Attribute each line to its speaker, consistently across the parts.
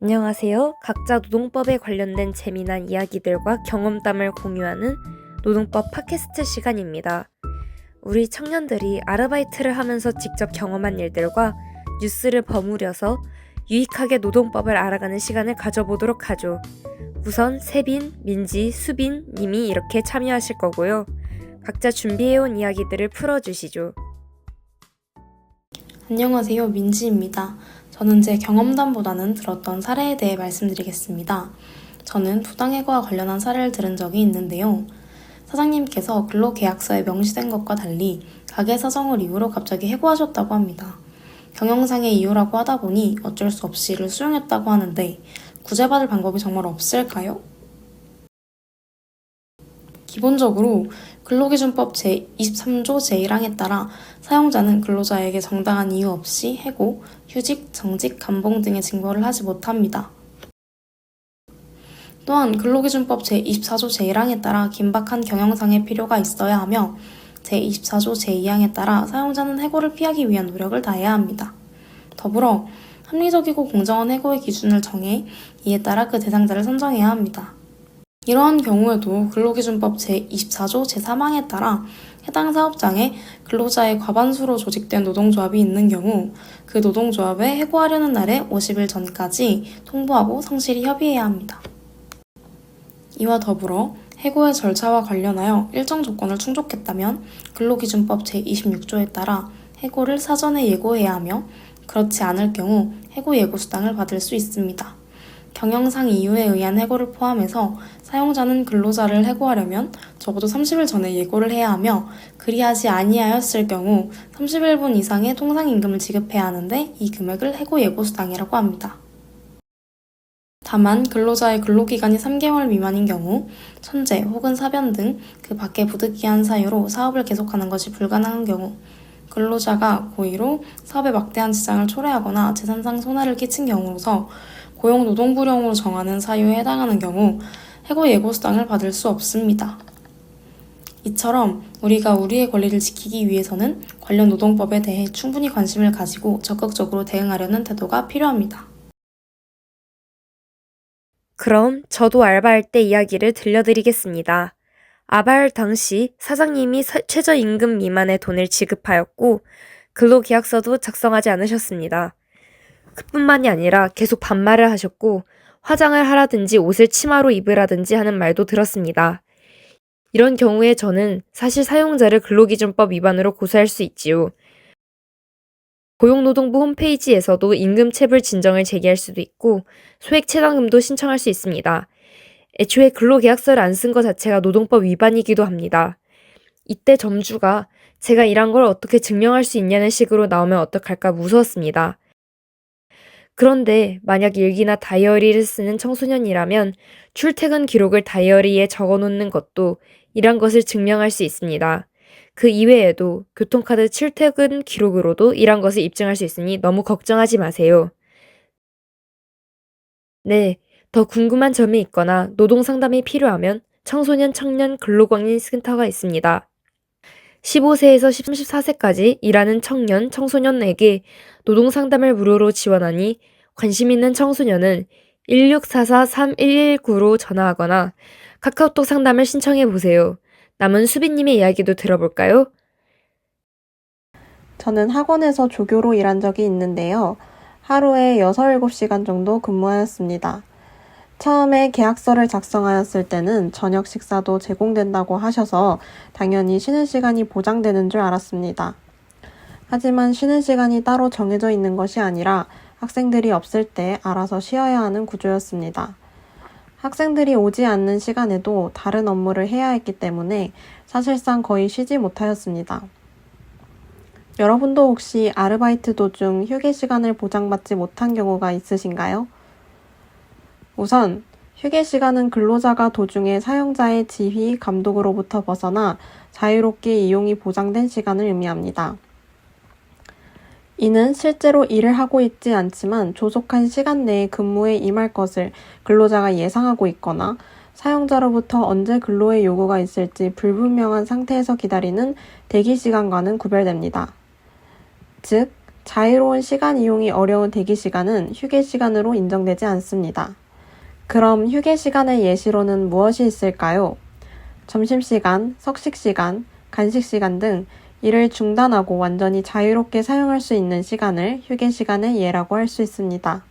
Speaker 1: 안녕하세요. 각자 노동법에 관련된 재미난 이야기들과 경험담을 공유하는 노동법 팟캐스트 시간입니다. 우리 청년들이 아르바이트를 하면서 직접 경험한 일들과 뉴스를 버무려서 유익하게 노동법을 알아가는 시간을 가져보도록 하죠. 우선 세빈, 민지, 수빈 님이 이렇게 참여하실 거고요. 각자 준비해온 이야기들을 풀어주시죠.
Speaker 2: 안녕하세요. 민지입니다. 저는 제 경험담보다는 들었던 사례에 대해 말씀드리겠습니다. 저는 부당해고와 관련한 사례를 들은 적이 있는데요. 사장님께서 근로계약서에 명시된 것과 달리 가게 사정을 이유로 갑자기 해고하셨다고 합니다. 경영상의 이유라고 하다 보니 어쩔 수 없이 이를 수용했다고 하는데 구제받을 방법이 정말 없을까요? 기본적으로 근로기준법 제23조 제1항에 따라 사용자는 근로자에게 정당한 이유 없이 해고, 휴직, 정직, 감봉 등의 징벌을 하지 못합니다. 또한 근로기준법 제24조 제1항에 따라 긴박한 경영상의 필요가 있어야 하며 제24조 제2항에 따라 사용자는 해고를 피하기 위한 노력을 다해야 합니다. 더불어 합리적이고 공정한 해고의 기준을 정해 이에 따라 그 대상자를 선정해야 합니다. 이러한 경우에도 근로기준법 제24조 제3항에 따라 해당 사업장에 근로자의 과반수로 조직된 노동조합이 있는 경우 그 노동조합에 해고하려는 날의 50일 전까지 통보하고 성실히 협의해야 합니다. 이와 더불어 해고의 절차와 관련하여 일정 조건을 충족했다면 근로기준법 제26조에 따라 해고를 사전에 예고해야 하며 그렇지 않을 경우 해고 예고수당을 받을 수 있습니다. 경영상 이유에 의한 해고를 포함해서 사용자는 근로자를 해고하려면 적어도 30일 전에 예고를 해야 하며 그리하지 아니하였을 경우 31분 이상의 통상임금을 지급해야 하는데 이 금액을 해고 예고수당이라고 합니다. 다만 근로자의 근로기간이 3개월 미만인 경우 천재 혹은 사변 등 그 밖에 부득이한 사유로 사업을 계속하는 것이 불가능한 경우 근로자가 고의로 사업에 막대한 지장을 초래하거나 재산상 손해를 끼친 경우로서 고용노동부령으로 정하는 사유에 해당하는 경우 해고 예고수당을 받을 수 없습니다. 이처럼 우리가 우리의 권리를 지키기 위해서는 관련 노동법에 대해 충분히 관심을 가지고 적극적으로 대응하려는 태도가 필요합니다.
Speaker 1: 그럼 저도 알바할 때 이야기를 들려드리겠습니다. 알바할 당시 사장님이 최저임금 미만의 돈을 지급하였고 근로계약서도 작성하지 않으셨습니다. 그뿐만이 아니라 계속 반말을 하셨고 화장을 하라든지 옷을 치마로 입으라든지 하는 말도 들었습니다. 이런 경우에 저는 사실 사용자를 근로기준법 위반으로 고소할 수 있지요. 고용노동부 홈페이지에서도 임금체불 진정을 제기할 수도 있고 소액체당금도 신청할 수 있습니다. 애초에 근로계약서를 안 쓴 것 자체가 노동법 위반이기도 합니다. 이때 점주가 제가 일한 걸 어떻게 증명할 수 있냐는 식으로 나오면 어떡할까 무서웠습니다. 그런데 만약 일기나 다이어리를 쓰는 청소년이라면 출퇴근 기록을 다이어리에 적어놓는 것도 일한 것을 증명할 수 있습니다. 그 이외에도 교통카드 출퇴근 기록으로도 일한 것을 입증할 수 있으니 너무 걱정하지 마세요. 네, 더 궁금한 점이 있거나 노동상담이 필요하면 청소년 청년 근로광인 센터가 있습니다. 15세에서 34세까지 일하는 청년, 청소년에게 노동상담을 무료로 지원하니 관심 있는 청소년은 1644-3119로 전화하거나 카카오톡 상담을 신청해보세요. 남은 수빈님의 이야기도 들어볼까요?
Speaker 3: 저는 학원에서 조교로 일한 적이 있는데요. 하루에 6, 7시간 정도 근무하였습니다. 처음에 계약서를 작성하였을 때는 저녁 식사도 제공된다고 하셔서 당연히 쉬는 시간이 보장되는 줄 알았습니다. 하지만 쉬는 시간이 따로 정해져 있는 것이 아니라 학생들이 없을 때 알아서 쉬어야 하는 구조였습니다. 학생들이 오지 않는 시간에도 다른 업무를 해야 했기 때문에 사실상 거의 쉬지 못하였습니다. 여러분도 혹시 아르바이트 도중 휴게 시간을 보장받지 못한 경우가 있으신가요? 우선 휴게 시간은 근로자가 도중에 사용자의 지휘, 감독으로부터 벗어나 자유롭게 이용이 보장된 시간을 의미합니다. 이는 실제로 일을 하고 있지 않지만 조속한 시간 내에 근무에 임할 것을 근로자가 예상하고 있거나 사용자로부터 언제 근로의 요구가 있을지 불분명한 상태에서 기다리는 대기 시간과는 구별됩니다. 즉, 자유로운 시간 이용이 어려운 대기 시간은 휴게 시간으로 인정되지 않습니다. 그럼 휴게 시간의 예시로는 무엇이 있을까요? 점심시간, 석식시간, 간식시간 등 일을 중단하고 완전히 자유롭게 사용할 수 있는 시간을 휴게 시간의 예라고 할 수 있습니다.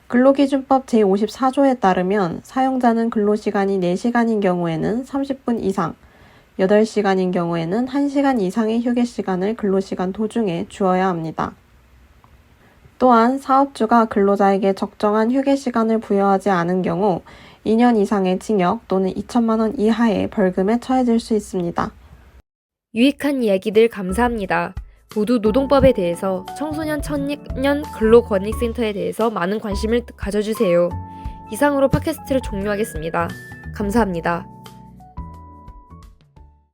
Speaker 3: 근로기준법 제54조에 따르면 사용자는 근로시간이 4시간인 경우에는 30분 이상, 8시간인 경우에는 1시간 이상의 휴게시간을 근로시간 도중에 주어야 합니다. 또한 사업주가 근로자에게 적정한 휴게시간을 부여하지 않은 경우 2년 이상의 징역 또는 2천만 원 이하의 벌금에 처해질 수 있습니다.
Speaker 1: 유익한 이야기들 감사합니다. 모두 노동법에 대해서 청소년 청년 근로권익센터에 대해서 많은 관심을 가져주세요. 이상으로 팟캐스트를 종료하겠습니다. 감사합니다.